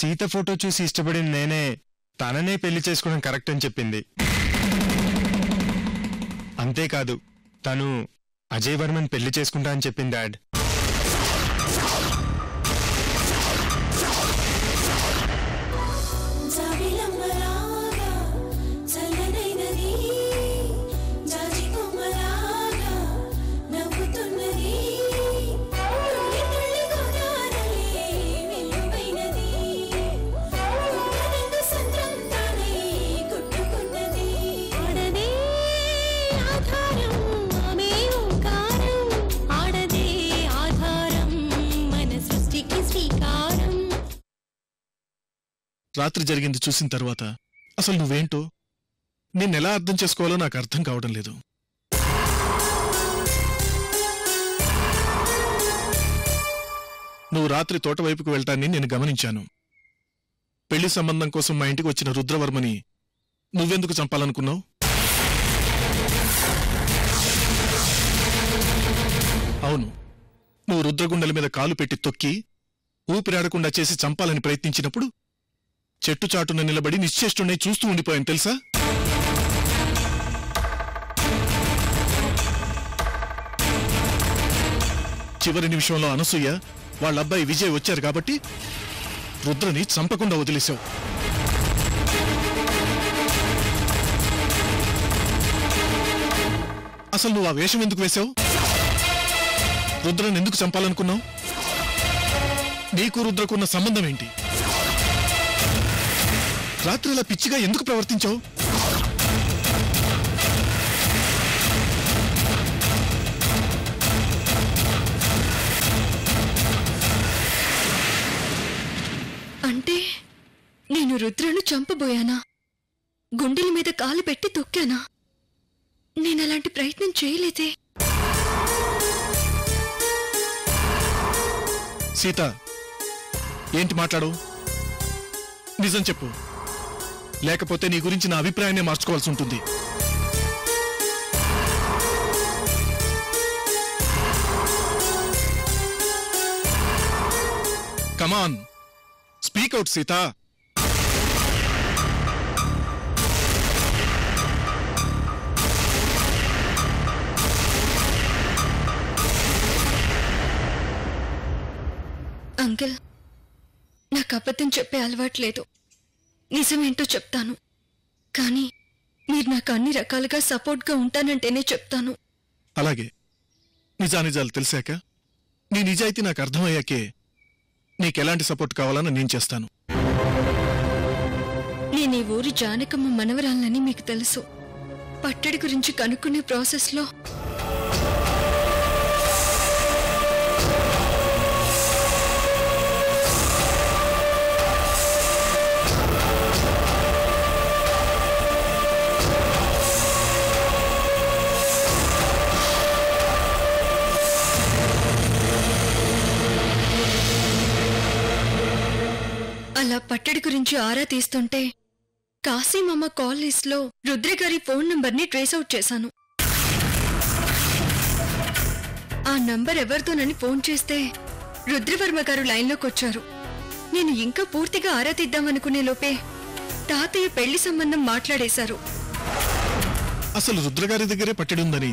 Sita photo చూసి ఇష్టపడిన నేనే తననే పెళ్లి చేసుకోవడం కరెక్ట్ అని చెప్పింది. అంతేకాదు తను అజయ్ వర్మన్ పెళ్లి చేసుకుంటా అని చెప్పింది డాడ్. రాత్రి జరిగింది చూసిన తర్వాత అసలు నువ్వేంటో నిన్నెలా అర్థం చేసుకోవాలో నాకు అర్థం కావడం లేదు. నువ్వు రాత్రి తోటవైపుకు వెళ్తాన్ని నేను గమనించాను. పెళ్లి సంబంధం కోసం మా ఇంటికి వచ్చిన రుద్రవర్మని నువ్వెందుకు చంపాలనుకున్నావు? అవును, నువ్వు రుద్రగుండల మీద కాలు పెట్టి తొక్కి ఊపిరాడకుండా చేసి చంపాలని ప్రయత్నించినప్పుడు చెట్టు చాటున నిలబడి నిశ్చేష్టున్నై చూస్తూ ఉండిపోయాను తెలుసా? చివరి నిమిషంలో అనసూయ వాళ్ళ అబ్బాయి విజయ్ వచ్చారు కాబట్టి రుద్రని చంపకుండా వదిలేశావు. అసలు నువ్వు ఆ వేషం ఎందుకు వేశావు? రుద్రని ఎందుకు చంపాలనుకున్నావు? నీకు రుద్రకున్న సంబంధం ఏంటి? రాత్రి అలా పిచ్చిగా ఎందుకు ప్రవర్తించావు? అంటే నేను రుద్రను చంపబోయానా? గుండెల మీద కాలు పెట్టి తొక్కానా? నేనలాంటి ప్రయత్నం చేయలేదే. సీత, ఏంటి మాట్లాడు? నిజం చెప్పు, లేకపోతే నీ గురించి నా అభిప్రాయాన్ని మార్చుకోవాల్సి ఉంటుంది. కమాన్, స్పీక్ అవుట్ సీత. అంకుల్, నాకు అబద్ధం చెప్పే అలవాట్లేదు. నిజమేంటో చెప్తాను, కానీ మీరు నాకు అన్ని రకాలుగా సపోర్ట్గా ఉంటానంటేనే చెప్తాను. అలాగే, నిజానిజాలు తెలిసాక నీ నిజాయితీ నాకు అర్థమయ్యాకే నీకెలాంటి సపోర్ట్ కావాలని నేను చేస్తాను. నేను ఈ ఊరి జానకమ్మ మనవరాలని మీకు తెలుసు. పట్టడి గురించి కనుక్కునే ప్రాసెస్లో అలా పట్టడి గురించి ఆరా తీస్తుంటే కాశీమామ కాల్ లిస్ట్లో రుద్రగారి ఫోన్ నంబర్ని ట్రేస్అవుట్ చేశాను. ఆ నంబర్ ఎవరితోనని ఫోన్ చేస్తే రుద్రవర్మ గారు లైన్లోకి వచ్చారు. నేను ఇంకా పూర్తిగా ఆరా తీద్దామనుకునే లోపే తాతయ్య పెళ్లి సంబంధం మాట్లాడేశారు. అసలు రుద్రగారి దగ్గరే పట్టడి ఉందని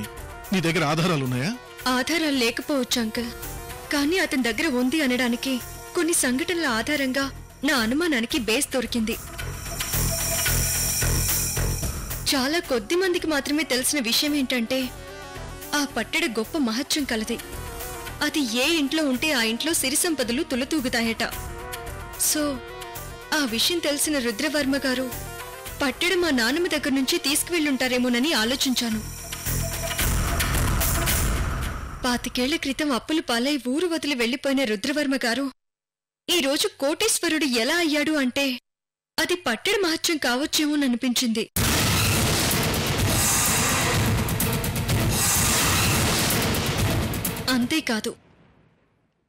నీ దగ్గర ఆధారాలున్నాయా? ఆధారాలు లేకపోవచ్చు అంకుల్, కానీ అతని దగ్గర ఉంది అనడానికి కొన్ని సంఘటనల ఆధారంగా నా అనుమానానికి బేస్ దొరికింది. చాలా కొద్ది మందికి మాత్రమే తెలిసిన విషయం ఏంటంటే ఆ పట్టడ గొప్ప మహత్యం కలది. అది ఏ ఇంట్లో ఉంటే ఆ ఇంట్లో సిరి సంపదలు తులతూగుతాయట. సో ఆ విషయం తెలిసిన రుద్రవర్మ గారు పట్టడ మా నాన్నమ్మ దగ్గర నుంచి తీసుకువెళ్ళుంటారేమోనని ఆలోచించాను. 25 ఏళ్ల క్రితం అప్పులు పాలై ఊరు వదిలి వెళ్లిపోయిన రుద్రవర్మ గారు ఈ రోజు కోటేశ్వరుడు ఎలా అయ్యాడు అంటే అది పట్టడ మహత్యం కావచ్చేమోననిపించింది. అంతేకాదు,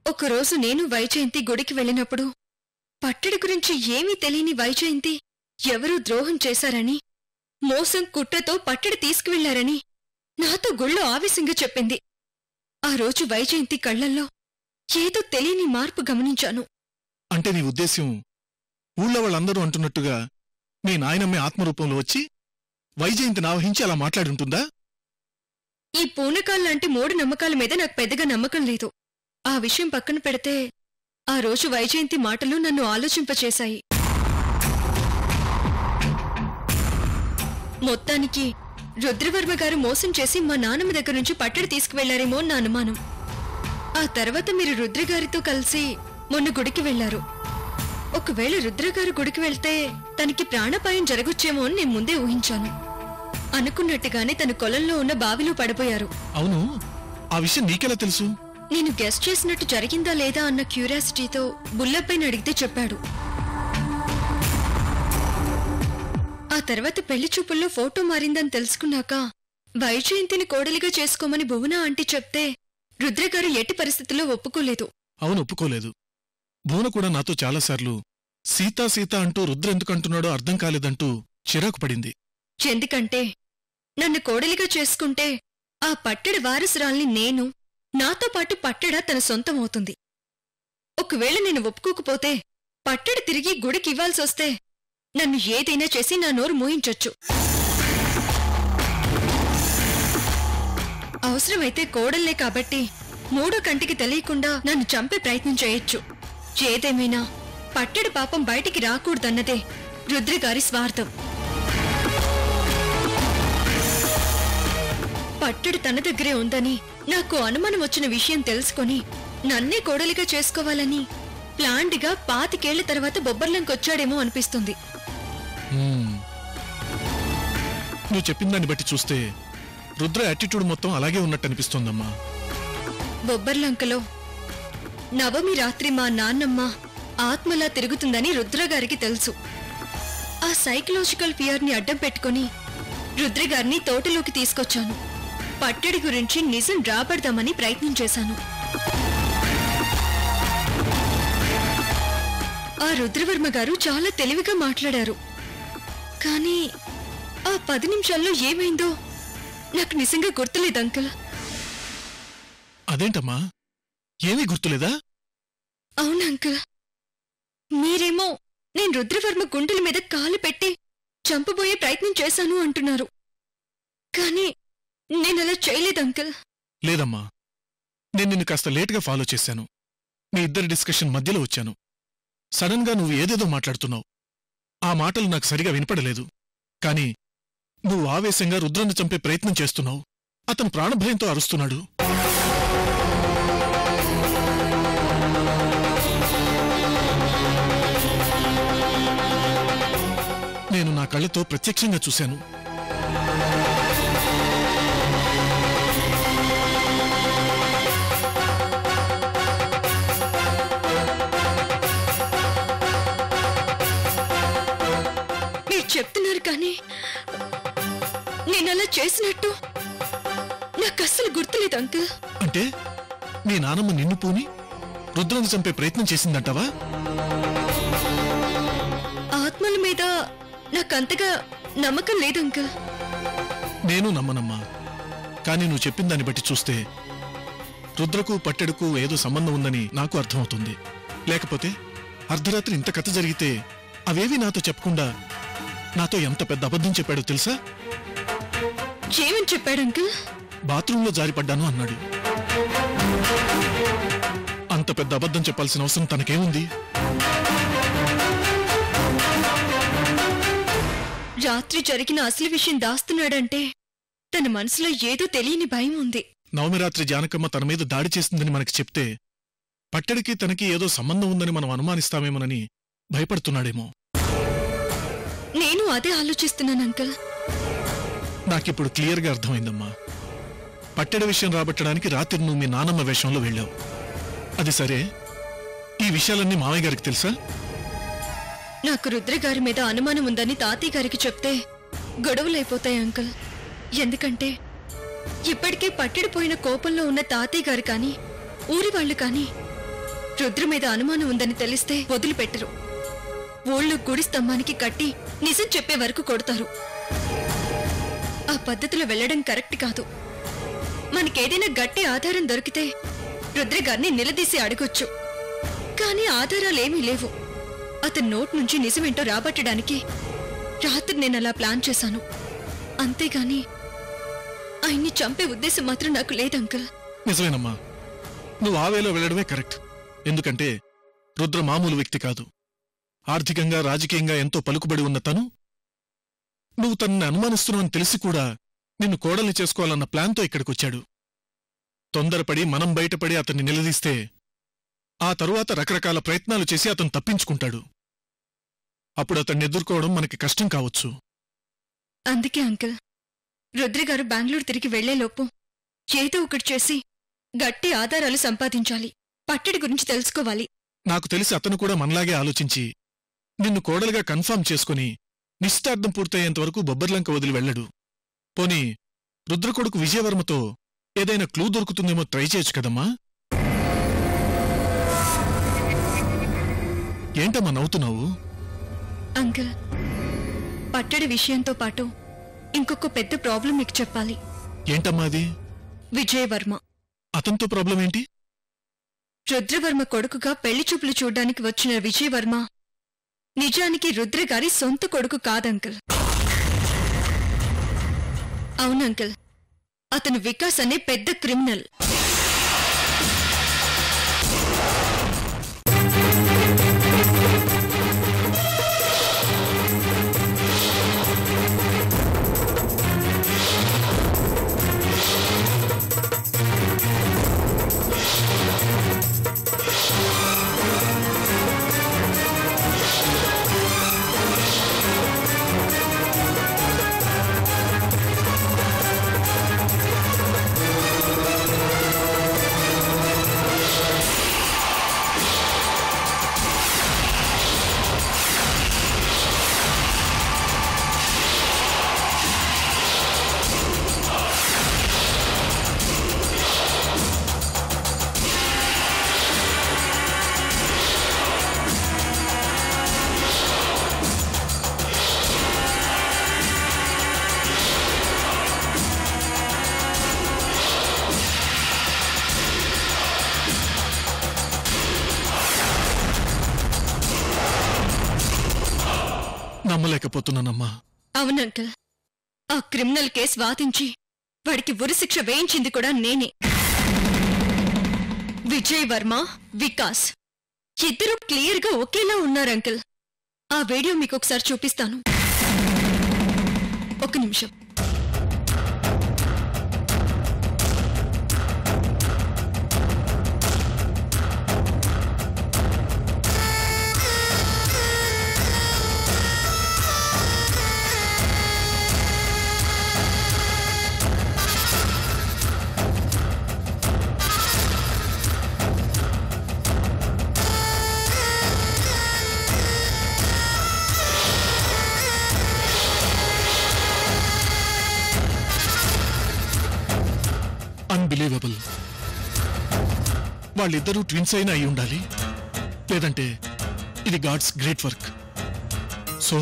ఒకరోజు నేను వైజయంతి గుడికి వెళ్ళినప్పుడు పట్టడి గురించి ఏమీ తెలియని వైజయంతి ఎవరూ ద్రోహం చేశారని, మోసం కుట్రతో పట్టడి తీసుకువెళ్లారని నాతో గుళ్ళో ఆవేశంగా చెప్పింది. ఆ రోజు వైజయంతి కళ్లల్లో ఏదో తెలియని మార్పు గమనించాను. అంటే నీ ఉద్దేశ్యం ఊళ్ళో వాళ్ళందరూ అంటున్నట్టుగా మీ నాయనమ్మే ఆత్మరూపంలో వచ్చి వైజయంతిని ఆవహించి అలా మాట్లాడుంటుందా? ఈ పూనకాల్లాంటి మూఢ నమ్మకాల మీద నాకు పెద్దగా నమ్మకం లేదు. ఆ విషయం పక్కన పెడితే ఆ రోజు వైజయంతి మాటలు నన్ను ఆలోచింపచేశాయి. మొత్తానికి రుద్రవర్మ గారు మోసం చేసి మా నాన్నమ్మ దగ్గర నుంచి పట్టడి తీసుకువెళ్లారేమో నా అనుమానం. ఆ తర్వాత మీరు రుద్రగారితో కలిసి మొన్న గుడికి వెళ్లారు. ఒకవేళ రుద్రగారు గుడికి వెళ్తే తనకి ప్రాణాపాయం జరగొచ్చేమో అని నేను ముందే ఊహించాను. అనుకున్నట్టుగానే తన కొలంలో ఉన్న బావిలో పడిపోయారు. అవును, ఆ విషయం నీకెలా తెలుసు? నేను గెస్ట్ చేసినట్టు జరిగిందా లేదా అన్న క్యూరియాసిటీతో బుల్లపైన అడిగితే చెప్పాడు. ఆ తర్వాత పెళ్లి చూపుల్లో ఫోటో మారిందని తెలుసుకున్నాక వైజయంతిని కోడలిగా చేసుకోమని భువన ఆంటీ చెప్తే రుద్రగారు ఎట్టి పరిస్థితుల్లో ఒప్పుకోలేదు. అవును, ఒప్పుకోలేదు. భువన కూడా నాతో చాలాసార్లు సీతా సీత అంటూ రుద్ర ఎందుకంటున్నాడో అర్థం కాలేదంటూ చిరాకు పడింది. ఎందుకంటే నన్ను కోడలిగా చేసుకుంటే ఆ పట్టడి వారసురాల్ని నేను, నాతో పాటు పట్టడ తన సొంతమవుతుంది. ఒకవేళ నేను ఒప్పుకోకపోతే పట్టడి తిరిగి గుడికి ఇవ్వాల్సొస్తే నన్ను ఏదైనా చేసి నా నోరు మూయించొచ్చు. అవసరమైతే కోడల్లే కాబట్టి మూడో కంటికి తెలియకుండా నన్ను చంపే ప్రయత్నం చేయొచ్చు. ఏదేమైనా పట్టడి పాపం బయటికి రాకూడదన్నదే రుద్రగారి స్వార్థం. పట్టడి తన దగ్గరే ఉందని నాకు అనుమానం వచ్చిన విషయం తెలుసుకొని నన్నే కోడలిగా చేసుకోవాలని ప్లాండ్గా 25 ఏళ్ల తర్వాత బొబ్బర్లంకొచ్చాడేమో అనిపిస్తుంది. నువ్వు చెప్పిన దాన్ని బట్టి చూస్తే రుద్ర యాటిట్యూడ్ మొత్తం అలాగే ఉన్నట్టు అనిపిస్తోందమ్మా. బొబ్బర్లంకలో నవమి రాత్రి మా నాన్నమ్మ ఆత్మలా తిరుగుతుందని రుద్రగారికి తెలుసు. ఆ సైకలాజికల్ ఫియర్ని అడ్డం పెట్టుకుని రుద్రగారిని తోటలోకి తీసుకొచ్చాను. పట్టడి గురించి నిజం రాబడదామని ప్రయత్నం చేశాను. ఆ రుద్రవర్మ గారు చాలా తెలివిగా మాట్లాడారు. కానీ ఆ 10 నిమిషాల్లో ఏమైందో నాకు నిజంగా గుర్తులేదు అంకుల్. అదేంటమ్మా, ఏమీ గుర్తులేదా? అవును అంకుల్. మీరేమో నేను రుద్రవర్మ గుండెల మీద కాలు పెట్టి చంపబోయే ప్రయత్నం చేశాను అంటున్నారు. కానీ నేనలా చేయలేదు అంకుల్. లేదమ్మా, నేను నిన్ను కాస్త లేటుగా ఫాలో చేశాను. మీ ఇద్దరి డిస్కషన్ మధ్యలో వచ్చాను. సడన్ గా నువ్వు ఏదేదో మాట్లాడుతున్నావు. ఆ మాటలు నాకు సరిగా వినపడలేదు. కాని నువ్వు ఆవేశంగా రుద్రను చంపే ప్రయత్నం చేస్తున్నావు. అతను ప్రాణభయంతో అరుస్తున్నాడు. నేను నా కళ్ళతో ప్రత్యక్షంగా చూశాను. చెప్తున్నారు కానీ నేనలా చేసినట్టు నాకు అస్సలు గుర్తులేదు అంకుల్. అంటే మీ నానమ్మ నిన్ను పూని రుద్రను చంపే ప్రయత్నం చేసిందంటావా? ఆత్మల మీద నాకంతగా నమ్మకం లేదు అంకుల్. నేను నమ్మనమ్మా. కానీ నువ్వు చెప్పిన దాన్ని బట్టి చూస్తే రుద్రకు పట్టెడుకు ఏదో సంబంధం ఉందని నాకు అర్థమవుతుంది. లేకపోతే అర్ధరాత్రి ఇంత కథ జరిగితే అవేవి నాతో చెప్పకుండా నాతో ఎంత పెద్ద అబద్ధం చెప్పాడో తెలుసా? ఏమని చెప్పాడు అంకుల్? బాత్రూంలో జారిపడ్డాను అన్నాడు. అంత పెద్ద అబద్ధం చెప్పాల్సిన అవసరం తనకేముంది? రాత్రి జరిగిన అసలు విషయం దాస్తున్నాడంటే తన మనసులో ఏదో తెలియని భయం ఉంది. నవమి రాత్రి జానకమ్మ తన మీద దాడి చేసిందని మనకి చెప్తే పట్టడికి తనకి ఏదో సంబంధం ఉందని మనం అనుమానిస్తామేమోనని భయపడుతున్నాడేమో. నేను అదే ఆలోచిస్తున్నాను అంకుల్. నాకిప్పుడు క్లియర్గా అర్థమైందమ్మా. పట్టెడ విషయం రాబట్టడానికి రాత్రి నువ్వు మీ నానమ్మ వేషంలో వెళ్ళావు. అది సరే, ఈ విషయాలన్నీ మామయ్య గారికి తెలుసా? నాకు రుద్రగారి మీద అనుమానం ఉందని తాతయ్య గారికి చెప్తే గొడవలైపోతాయి అంకుల్. ఎందుకంటే ఇప్పటికే పట్టడిపోయిన కోపంలో ఉన్న తాతయ్య గారు కానీ ఊరి వాళ్ళు కానీ రుద్ర మీద అనుమానం ఉందని తెలిస్తే వదిలిపెట్టరు. ఊళ్ళో గుడి స్తంభానికి కట్టి నిజం చెప్పే వరకు కొడతారు. ఆ పద్ధతిలో వెళ్లడం కరెక్ట్ కాదు. మనకేదైనా గట్టి ఆధారం దొరికితే రుద్రగారిని నిలదీసి అడగొచ్చు. కానీ ఆధారాలేమీ లేవు. అతని నోట్ నుంచి నిజమేంటో రాబట్టడానికి రాత్రి నేను అలా ప్లాన్ చేశాను. అంతేగాని ఆయన్ని చంపే ఉద్దేశం మాత్రం నాకు లేదు అంకుల్. నిజమేనమ్మా, నువ్వు ఆ వేలో వెళ్లడమే కరెక్ట్. ఎందుకంటే రుద్ర మామూలు వ్యక్తి కాదు. ఆర్థికంగా రాజకీయంగా ఎంతో పలుకుబడి ఉన్న తను, నువ్వు తనని అనుమానిస్తున్నావని తెలిసి కూడా నిన్ను కోడల్ని చేసుకోవాలన్న ప్లాన్తో ఇక్కడికొచ్చాడు. తొందరపడి మనం బయటపడి అతన్ని నిలదీస్తే ఆ తరువాత రకరకాల ప్రయత్నాలు చేసి అతను తప్పించుకుంటాడు. అప్పుడు అతన్ని ఎదుర్కోవడం మనకి కష్టం కావచ్చు. అందుకే అంకుల్, రుద్రగారు బెంగళూరు తిరిగి వెళ్లేలోపు ఏదో ఒకటి చేసి గట్టి ఆధారాలు సంపాదించాలి. పట్టడి గురించి తెలుసుకోవాలి. నాకు తెలిసి అతను కూడా మనలాగే ఆలోచించి నిన్ను కోడలుగా కన్ఫర్మ్ చేసుకుని నిశ్చితార్థం పూర్తయ్యేంతవరకు బొబ్బర్లంక వదిలి వెళ్ళడు. పోనీ రుద్రకొడుకు విజయవర్మతో ఏదైనా క్లూ దొరుకుతుందేమో ట్రై చేయొచ్చు కదమ్మా. ఏంటమ్మా నవ్వుతున్నావు? అంకుల్, పట్టడి విషయంతో పాటు ఇంకొక పెద్ద ప్రాబ్లం మీకు చెప్పాలి. ఏంటమ్మా అది? విజయవర్మ. అతనితో ప్రాబ్లం ఏంటి? రుద్రవర్మ కొడుకుగా పెళ్లి చూపులు చూడ్డానికి వచ్చిన విజయవర్మ నిజానికి రుద్రగారి సొంత కొడుకు కాదంకుల్. అవునంకుల్, అతను వికాస్ అనే పెద్ద క్రిమినల్. నమ్మలేకపోతున్నానమ్మా. అవునంకల్, ఆ క్రిమినల్ కేసు వాదించి వాడికి ఉరిశిక్ష వేయించింది కూడా నేనే. విజయ్ వర్మ, వికాస్ ఇద్దరూ క్లియర్గా ఒకేలా ఉన్నారంకల్. ఆ వీడియో మీకు ఒకసారి చూపిస్తాను. ఒక నిమిషం. అన్బిలీవబుల్. వాళ్ళిద్దరూ ట్విన్స్ అయినా అయి ఉండాలి, లేదంటే ఇది గాడ్స్ గ్రేట్ వర్క్. సో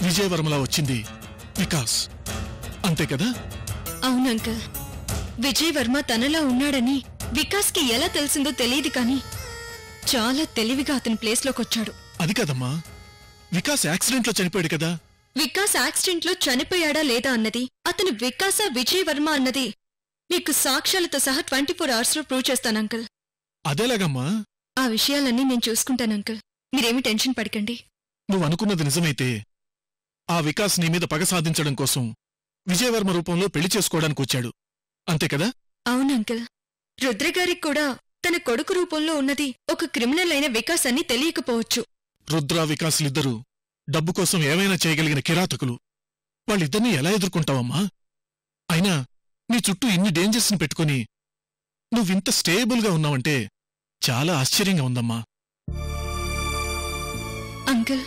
విజయవర్మలా వచ్చింది వికాస్, అంతే కదా? అవునంకల్, విజయ్ వర్మ తనలా ఉన్నాడని వికాస్కి ఎలా తెలిసిందో తెలియదు కానీ చాలా తెలివిగా అతని ప్లేస్లోకొచ్చాడు. అది కదమ్మా, వికాస్ యాక్సిడెంట్లో చనిపోయాడు కదా. వికాస్ యాక్సిడెంట్లో చనిపోయాడా లేదా అన్నది, అతను వికాసా విజయ్ వర్మ అన్నది మీకు సాక్ష్యాలతో సహా 24 అవర్స్లో ప్రూవ్ చేస్తానంకల్. అదేలాగమ్మా? ఆ విషయాలన్నీ నేను చూసుకుంటానంకల్, మీరేమీ టెన్షన్ పడకండి. నువ్వు అనుకున్నది నిజమైతే ఆ వికాస్ నీ మీద పగ సాధించడం కోసం విజయవర్మ రూపంలో పెళ్లి చేసుకోవడానికి వచ్చాడు, అంతే కదా? అవునంకల్, రుద్రగారికి కూడా తన కొడుకు రూపంలో ఉన్నది ఒక క్రిమినల్ అయిన వికాస్ అని తెలియకపోవచ్చు. రుద్ర వికాసులిద్దరూ డబ్బు కోసం ఏమైనా చేయగలిగిన కిరాతకులు. వాళ్ళిద్దరినీ ఎలా ఎదుర్కొంటావమ్మా? అయినా నీ చుట్టూ ఇన్ని డేంజర్స్ని పెట్టుకుని నువ్వింత స్టేబుల్గా ఉన్నావంటే చాలా ఆశ్చర్యంగా ఉందమ్మా. అంకుల్,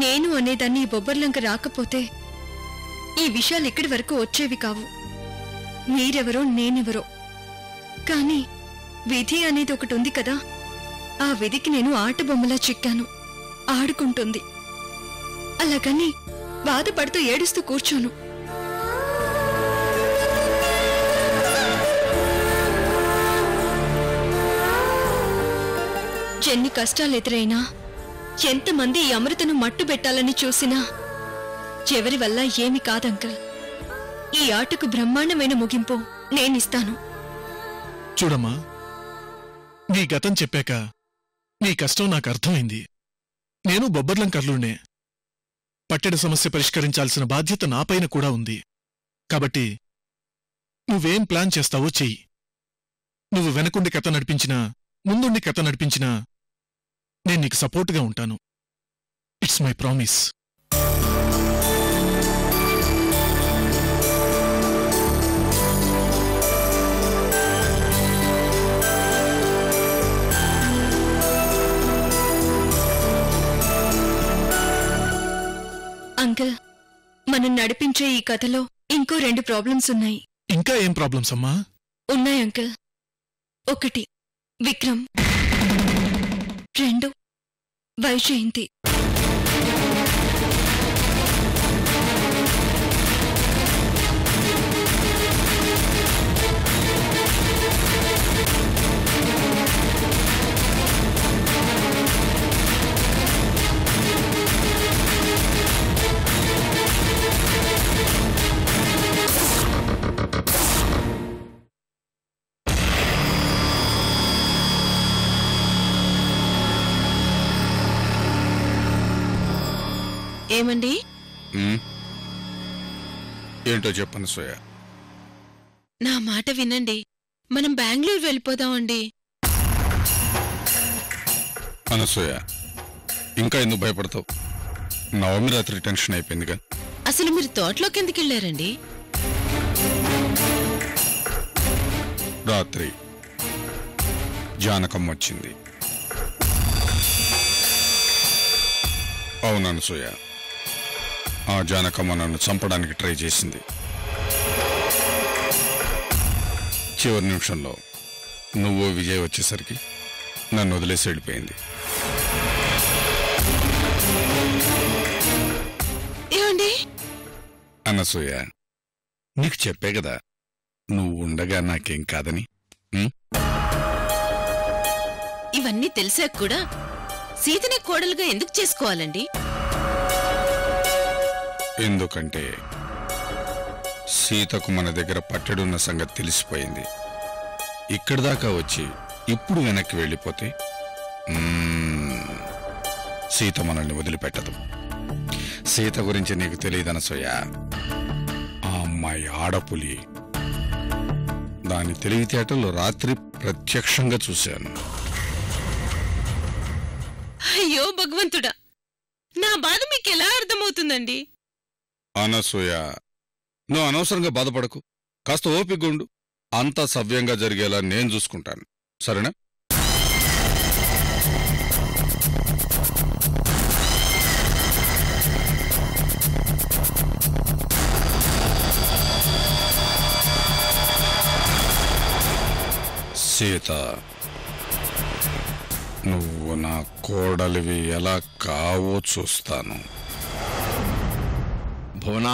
నేను అనేదాన్ని ఈ బొబ్బర్లంక రాకపోతే ఈ విషయాలు ఇక్కడి వరకు వచ్చేవి కావు. మీరెవరో నేనెవరో, కానీ విధి అనేది ఒకటి ఉంది కదా, ఆ విధికి నేను ఆటబొమ్మలా చిక్కాను. ఆడుకుంటుంది. అలాగని బాధపడుతూ ఏడుస్తూ కూర్చోను. ఎన్ని కష్టాలు ఎదురైనా ఎంతమంది ఈ అమృతను మట్టు పెట్టాలని చూసినా ఎవరి వల్ల ఏమి కాదంకల్. ఈ ఆటకు బ్రహ్మాండమైన ముగింపు నేనిస్తాను. చూడమ్మా, నీ గతం చెప్పాక నీ కష్టం నాకు అర్థమైంది. నేను బొబ్బర్లం కర్లునే. పట్టెడ సమస్య పరిష్కరించాల్సిన బాధ్యత నాపైన కూడా ఉంది. కాబట్టి నువ్వేం ప్లాన్ చేస్తావో చెయ్యి. నువ్వు వెనకుండి కథ నడిపించినా ముందుండి కథ నడిపించినా నేను నీకు సపోర్టుగా ఉంటాను. It's my promise. అంకుల్, మనం నడిపించే ఈ కథలో ఇంకో 2 ప్రాబ్లమ్స్ ఉన్నాయి. ఇంకా ఏం ప్రాబ్లమ్స్ అమ్మా? ఉన్నాయి అంకుల్. 1 విక్రమ్, 2 వైజయంతి. ఏమండి? ఏంటో చెప్పను సోయ. నా మాట వినండి, మనం బెంగళూరు వెళ్ళిపోదామండి. అనసూయ, ఇంకా ఎందుకు భయపడతావు? నవమి రాత్రి టెన్షన్ అయిపోయిందిగా. అసలు మీరు తోటలోకి ఎందుకు వెళ్ళారండి? రాత్రి జానకమ్మ వచ్చింది. అవును అనసూయ, ఆ జానకమ్మ నన్ను చంపడానికి ట్రై చేసింది. చివరి నిమిషంలో నువ్వు విజయ్ వచ్చేసరికి నన్ను వదిలేసి వెళ్ళిపోయింది. ఏమండి? అనసూయ, నీకు చెప్పే కదా నువ్వు ఉండగా నాకేం కాదని. ఇవన్నీ తెలిసాక కూడా సీతని కోడలుగా ఎందుకు చేసుకోవాలండి? ఎందుకంటే సీతకు మన దగ్గర పట్టడున్న సంగతి తెలిసిపోయింది. ఇక్కడి దాకా వచ్చి ఇప్పుడు వెనక్కి వెళ్ళిపోతే సీత మనల్ని వదిలిపెట్టదు. సీత గురించి నీకు తెలియదనసూయ. ఆ అమ్మాయి ఆడపులి. దాని తెలివితేటలు రాత్రి ప్రత్యక్షంగా చూశాను. అయ్యో భగవంతుడా, నా బాధ మీకెలా అర్థమవుతుందండి? అనసూయ, నువ్వు అనవసరంగా బాధపడకు. కాస్త ఓపికగుండు. అంతా సవ్యంగా జరిగేలా నేను చూసుకుంటాను, సరేనా? సీత, నువ్వు నా కోడలివి ఎలా కావో చూస్తాను. భువనా,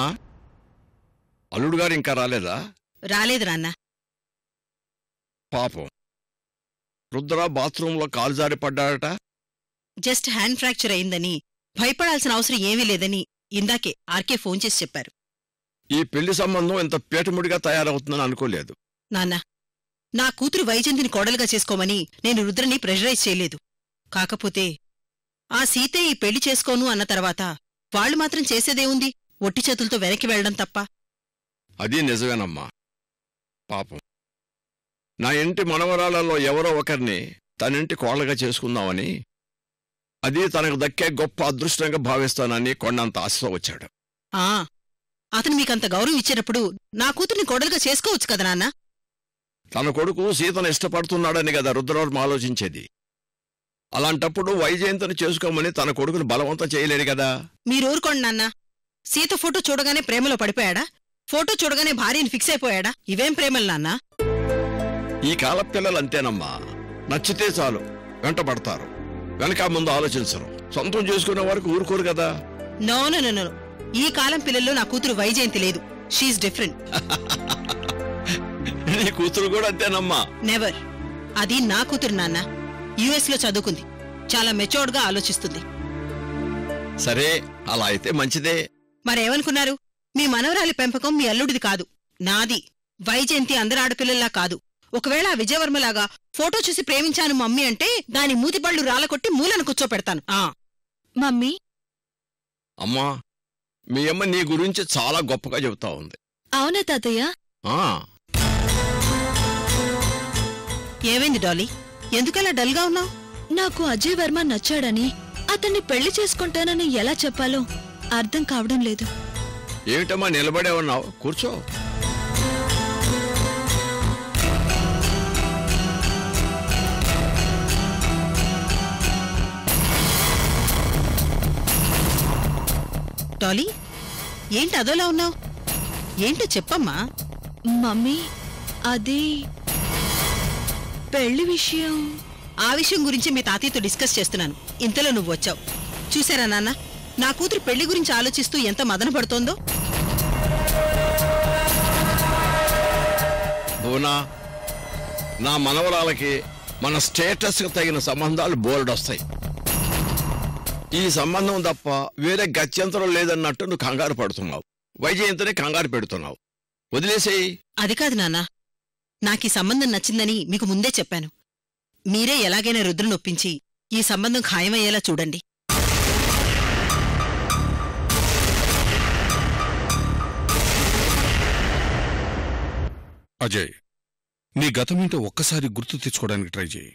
అల్లుడు గారు ఇంకా రాలేదా? రాలేదు నాన్న. పాపం, రుద్ర బాత్రూంలో కాలు జారి పడ్డాడట. జస్ట్ హ్యాండ్ ఫ్రాక్చర్ అయిందని, భయపడాల్సిన అవసరం ఏమీ లేదని ఇందాకే ఆర్కే ఫోన్ చేసి చెప్పారు. ఈ పెళ్లి సంబంధం ఇంత పేటముడిగా తయారవుతుందని అనుకోలేదు. నాన్న, నా కూతురు వైజయంతిని కోడలుగా చేసుకోమని నేను రుద్రని ప్రెషరైజ్ చేయలేదు. కాకపోతే ఆ సీతే ఈ పెళ్లి చేసుకోను అన్న తర్వాత వాళ్లు మాత్రం చేసేదేముంది? ఒట్టి చేతులతో వెనక్కి వెళ్లడం తప్ప. అది నిజమేనమ్మా. పాపం, నా ఇంటి మనవరాళ్లలో ఎవరో ఒకరిని తనింటి కోళ్లగా చేసుకుందామని, అది తనకు దక్కే గొప్ప అదృష్టంగా భావిస్తానని కొండంత ఆశతో వచ్చాడు. అతను మీకంత గౌరవం ఇచ్చేటప్పుడు నా కూతుర్ని కోడలుగా చేసుకోవచ్చు కదా నాన్న? తన కొడుకు సీతను ఇష్టపడుతున్నాడని కదా రుద్రవర్మ ఆలోచించేది. అలాంటప్పుడు వైజయంతిని చేసుకోమని తన కొడుకును బలవంతం చేయలేడు కదా. మీరూరుకోండి నాన్న. సీత ఫోటో చూడగానే ప్రేమలో పడిపోయాడా? ఫోటో చూడగానే భార్యని ఫిక్స్ అయిపోయాడా? ఇవేం ప్రేమలు నాన్నా? ఈ కాల పిల్లలంతేనమ్మా. నచ్చితే చాలు వెంటబడతారు, వెనక ముందు ఆలోచించరు. సొంతం చేసుకునే వరకు ఊరుకోరు కదా. నో నో నో నో, ఈ కాలం పిల్లల్లో నా కూతురు వైజయంతి లేదు. She is different. నీ కూతురు కూడా అంతేనమ్మా. నెవర్. అది నా కూతురు నాన్న. యుఎస్ లో చదువుకుంది. చాలా మెచోర్డ్గా ఆలోచిస్తుంది. సరే, అలా అయితే మంచిదే. మరేమనుకున్నారు? మీ మనవరాలి పెంపకం మీ అల్లుడిది కాదు, నాది. వైజయంతి అందరి ఆడపిల్లల్లా కాదు. ఒకవేళ ఆ విజయవర్మలాగా ఫోటో చూసి ప్రేమించాను మమ్మీ అంటే దాని మూతిపళ్ళు రాలకొట్టి మూలను కూర్చోపెడతాను. మమ్మీ, అమ్మా, మీ అమ్మ నీ గురించి చాలా గొప్పగా చెబుతా ఉంది. అవునా తాతయ్య? ఆ, ఏమైంది డాలీ? ఎందుకలా డల్గా ఉన్నావు? నాకు అజయ్ వర్మ నచ్చాడని, అతన్ని పెళ్లి చేసుకుంటానని ఎలా చెప్పాలో అర్థం కావడం లేదు. ఏమిటమ్మా నిలబడే ఉన్నావు? కూర్చో. డాలీ, ఏంటి అదోలా ఉన్నావు? ఏంటో చెప్పమ్మా. మమ్మీ, అది పెళ్లి విషయం. ఆ విషయం గురించి మీ తాతయ్యతో డిస్కస్ చేస్తున్నాను. ఇంతలో నువ్వు వచ్చావు. చూసారా నాన్న, నా కూతురు పెళ్లి గురించి ఆలోచిస్తూ ఎంత మదన పడుతోందో. భువనా, నా మనవరాలకి మన స్టేటస్కి తగిన సంబంధాలు బోల్డొస్తాయి. ఈ సంబంధం తప్ప వేరే గత్యంతరం లేదన్నట్టు నువ్వు కంగారు పడుతున్నావు. వైజయంతిని కంగారు పెడుతున్నావు. వదిలేసేయి. అది కాదు నాన్న, నాకీ సంబంధం నచ్చిందని మీకు ముందే చెప్పాను. మీరే ఎలాగైనా రుద్రనొప్పించి ఈ సంబంధం ఖాయమయ్యేలా చూడండి. అజయ్, నీ గతమేంటో ఒక్కసారి గుర్తు తెచ్చుకోవడానికి ట్రై చేయి.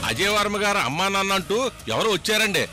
అజయ్ వర్మ గారు అమ్మా నాన్న అంటూ ఎవరో వచ్చారండి.